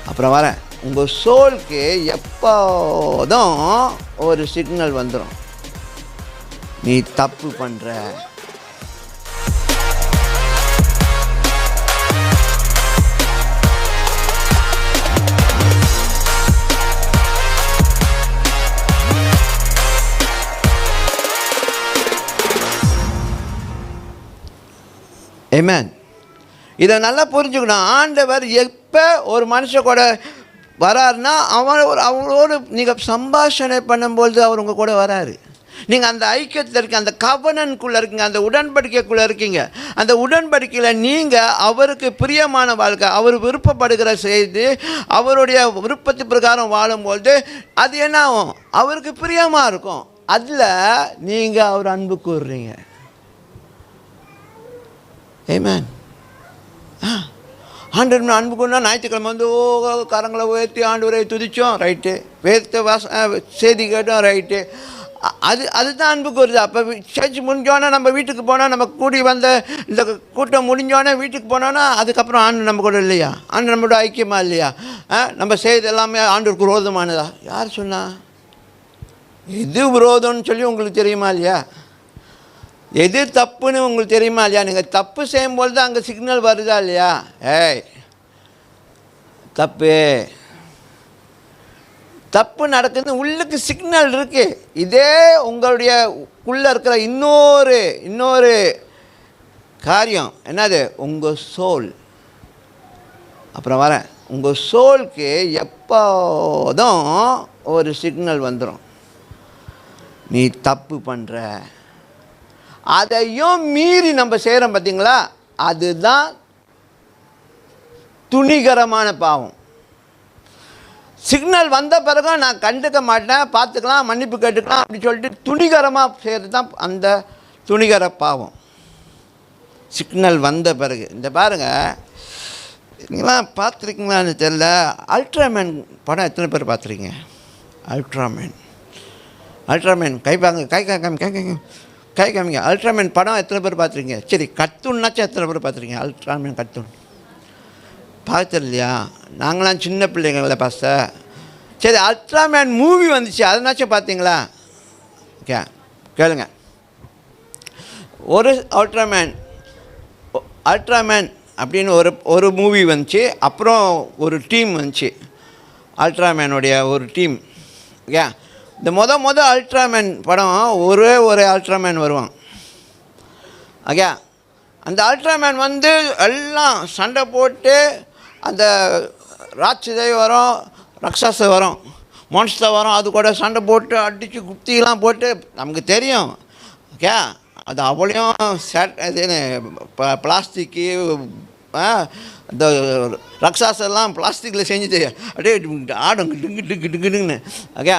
அப்புறம் வரேன். உங்கள் சோலுக்கு எப்போதும் ஒரு சிக்னல் வந்துடும், நீ தப்பு பண்ணுற. ஆமென். இதை நல்லா புரிஞ்சுக்கணும். ஆண்டவர் எப்போ ஒரு மனுஷன் கூட வராருன்னா அவங்களோடு நீங்கள் சம்பாஷணை பண்ணும்போது அவர் உங்கள் கூட வராரு. நீங்கள் அந்த ஐக்கியத்தில் இருக்கீங்க, அந்த கவனனுக்குள்ளே இருக்கீங்க, அந்த உடன்படிக்கைக்குள்ளே இருக்கீங்க. அந்த உடன்படிக்கையில் நீங்கள் அவருக்கு பிரியமான வாழ்க்கை, அவர் விருப்பப்படுகிற செய்து அவருடைய விருப்பத்து பிரகாரம் வாழும்போது அது என்ன ஆகும்? அவருக்கு பிரியமாக இருக்கும். அதில் நீங்கள் அவர் அன்பு கூறுறீங்க. ஆமென். ஆண்டவர் அன்பு கொண்டா ஞாயிற்றுக்கிழமை வந்து கரங்களை உயர்த்தி ஆண்டவரை துதித்தோம், ரைட்டு. வேர்த்த செய்தி கேட்டோம், ரைட்டு. அதுதான் அன்புக்கு வருது. அப்போ சர்ச் முடிஞ்சோன்னே நம்ம வீட்டுக்கு போனால், நம்ம கூடி வந்த இந்த கூட்டம் முடிஞ்சோடனே வீட்டுக்கு போனோன்னா அதுக்கப்புறம் ஆண்டு நம்ம கூட இல்லையா? ஆண்டு நம்மளோட ஐக்கியமா இல்லையா? நம்ம செய்து எல்லாமே ஆண்டவருக்கு விரோதமானதா? யார் சொன்னா? எது விரோதம்னு சொல்லி உங்களுக்கு தெரியுமா இல்லையா? எது தப்புன்னு உங்களுக்கு தெரியுமா இல்லையா? நீங்கள் தப்பு செய்யும்போது தான் அங்கே சிக்னல் வருதா இல்லையா? ஏய், தப்பு தப்பு நடக்குது, உள்ளுக்கு சிக்னல் இருக்குது. இதே உங்களுடைய உள்ளே இருக்கிற இன்னொரு காரியம் என்னது? உங்கள் சோல். அப்புறம் வரேன். உங்கள் சோலுக்கு எப்போதும் ஒரு சிக்னல் வந்துடும், நீ தப்பு பண்ணுற. அதையும் மீறி நம்ம செய்கிறோம் பார்த்தீங்களா? அதுதான் துணிகரமான பாவம். சிக்னல் வந்த பிறகு நான் கண்டுக்க மாட்டேன், பார்த்துக்கலாம், மன்னிப்பு கேட்டுக்கலாம் அப்படி சொல்லிட்டு துணிகரமாக செய்கிறது தான் அந்த துணிகர பாவம். சிக்னல் வந்த பிறகு. இந்த பாருங்கள், நீங்களாம் பார்த்துருக்கீங்களான்னு தெரியல, அல்ட்ராமேன் படம் எத்தனை பேர் பார்த்துருக்கீங்க? அல்ட்ராமேன் கை காமிங்க. அல்ட்ராமேன் படம் எத்தனை பேர் பார்த்துருக்கீங்க? சரி, கர்ட்டூன்னாச்சும் எத்தனை பேர் பார்த்துருக்கீங்க? அல்ட்ராமேன் கர்ட்டூன் பார்த்துரு இல்லையா? நாங்களாம் சின்ன பிள்ளைங்கள பாஸ்த. சரி, அல்ட்ராமேன் மூவி வந்துச்சு, அதனாச்சும் பார்த்தீங்களா? ஓகே, கேளுங்க. ஒரு அல்ட்ராமேன் அப்படின்னு ஒரு மூவி வந்துச்சு. அப்புறம் ஒரு டீம் வந்துச்சு, அல்ட்ராமேனுடைய ஒரு டீம். ஓகே, இந்த மொதல் அல்ட்ராமேன் படம் ஒரு அல்ட்ராமேன் வருவான். ஓகே, அந்த அல்ட்ராமேன் வந்து எல்லாம் சண்டை போட்டு, அந்த ராட்சதை வரும், ரக்ஷாச வரும், மான்ஸ்டர் வரும், அது கூட சண்டை போட்டு அடித்து குத்திலாம் போட்டு நமக்கு தெரியும். ஓகே, அது அவ்வளோயும் இதுன்னு பிளாஸ்டிக்கு, இந்த ரக்ஷாசெல்லாம் பிளாஸ்டிக்கில் செஞ்சு அப்படியே ஆடும் டிங்குன்னு. ஓகே,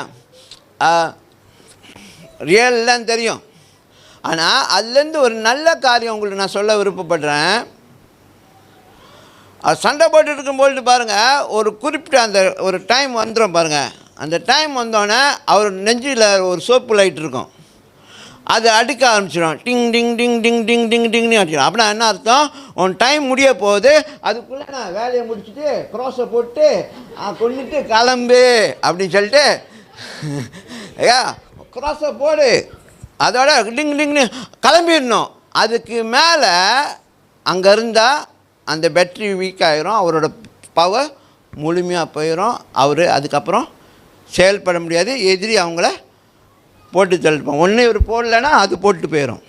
ரியல்லாம் தெரியும். ஆனால் அதுலேருந்து ஒரு நல்ல காரியம் உங்களுக்கு நான் சொல்ல விருப்பப்படுறேன். சண்டை போட்டு இருக்கும்போது பாருங்கள், ஒரு குறிப்பிட்ட அந்த ஒரு டைம் வந்துடும் பாருங்கள். அந்த டைம் வந்தோடனே அவர் நெஞ்சில் ஒரு சோப்பு லைட் இருக்கும், அது அடிக்க ஆரம்பிச்சிடும். டிங் டிங் டிங் டிங் டிங் டிங் டிங்னு அடிச்சிடும். அப்படின்னா என்ன அர்த்தம்? உன் டைம் முடிய போகுது, அதுக்குள்ளே நான் வேலையை முடிச்சுட்டு க்ராஸை போட்டு கொண்டுட்டு கிளம்பு அப்படின்னு சொல்லிட்டு, ஐயா க்ராஸை போடு, அதோட டிங் டிங்னு கிளம்பிடணும். அதுக்கு மேலே அங்கே இருந்தால் அந்த பேட்ரி வீக் ஆகிரும், அவரோட பவர் முழுமையாக போயிடும். அவர் அதுக்கப்புறம் செயல்பட முடியாது, எதிரி அவங்கள போட்டு தள்ளிப்போம். ஒன்று இவர் போடலைன்னா அது போட்டு போயிடும்.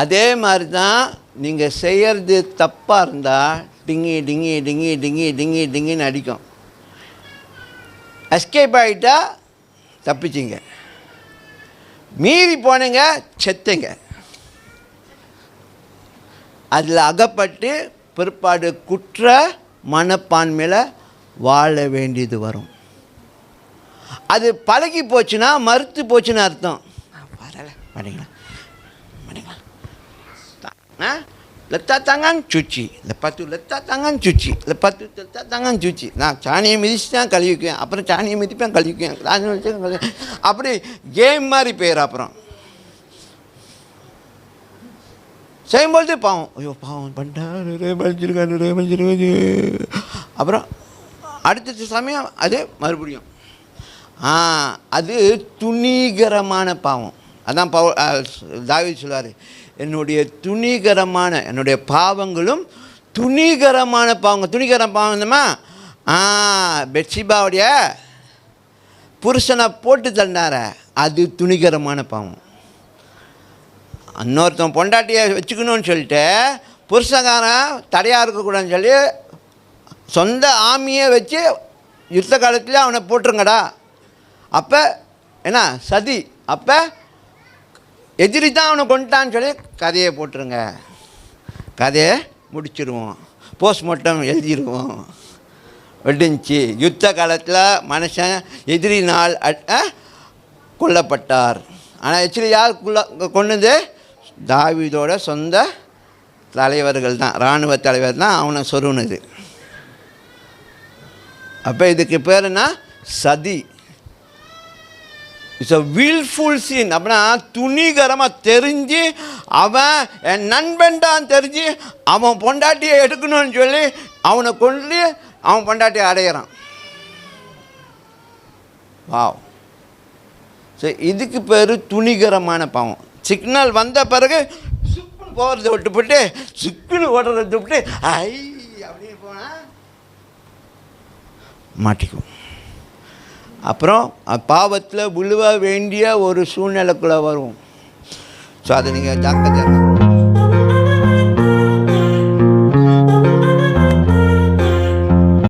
அதே மாதிரி தான் நீங்கள் செய்கிறது தப்பாக இருந்தால் டிங்கி டிங்கி டிங்கி டிங்கி டிங்கி டிங்கின்னு அடிக்கும். எஸ்கேப் ஆகிட்டா தப்பிச்சிங்க, மீறி போனீங்க செத்துங்க. அதில் அகப்பட்டு பிற்பாடு குற்ற மனப்பான்மையில் வாழ வேண்டியது வரும். அது பழகி போச்சுன்னா, மறுத்து போச்சுன்னு அர்த்தம். வரலை பண்ணிங்களா letak tangan cuci, lepas tu letak tangan cuci, lepas tu letak tangan cuci. Nah, சாணியை மிதிச்சுதான் கழுவிக்குவேன், அப்புறம் சாணியை மிதிப்பேன் கழுவிக்குவேன், அப்படி கேம் மாதிரி பேர். அப்புறம் செய்யும்போது பாவம், ஐயோ பாவம் பண்ணிட்டா, மன்னிச்சிருக்காரு. அப்புறம் அடுத்த சமயம் அது மறுபடியும் அது துணிகரமான பாவம். அதான் தாவீது சொல்வார், என்னுடைய பாவங்களும் துணிகரமான பாவங்கள். துணிகர பாவம் இருந்தமா பெட்சிபாவுடைய புருஷனை போட்டு தள்ளினார, அது துணிகரமான பாவம். இன்னொருத்தன் பொண்டாட்டியை வச்சுக்கணும்னு சொல்லிட்டு புருஷகாரன் தடையாக இருக்கக்கூடாதுன்னு சொல்லி சொந்த ஆமியை வச்சு யுத்த காலத்தில் அவனை போட்டுருங்கடா. அப்போ என்ன சதி, அப்போ எதிரி தான் அவனை கொண்டுட்டான்னு சொல்லி கதையை போட்டுருங்க, கதையை முடிச்சிடுவோம், போஸ்ட்மார்ட்டம் எழுதிடுவோம். வெடிஞ்சு யுத்த காலத்தில் மனுஷன் எதிரினால் கொல்லப்பட்டார். ஆனால் எச்சிரி யார் கொண்டது? தாவீதோட சொந்த தலைவர்கள் தான், இராணுவ தலைவர் தான் அவனை சொருனது. அப்போ இதுக்கு பேர் என்ன? சதி. It's a wilful scene. அப்படின்னா துணிகரமாக தெரிஞ்சு, அவன் என் நண்பன் தான் தெரிஞ்சு அவன் பொண்டாட்டியை எடுக்கணும்னு சொல்லி அவனை கொண்டு அவன் பொண்டாட்டியை அடையிறான். வாவ். ஸோ இதுக்கு பேர் துணிகரமான பாவம். சிக்னல் வந்த பிறகு சுக்குன்னு போகிறத விட்டுப்பட்டு சுக்குன்னு ஓடுறத விட்டுப்பட்டு ஐ அப்படின்னு போனால் மாட்டிக்கும். அப்புறம் பாவத்தில் விழுவ வேண்டிய ஒரு சூழ்நிலைக்குள்ளே வரும். ஸோ அதை நீங்கள் ஜாக்கிரதையாக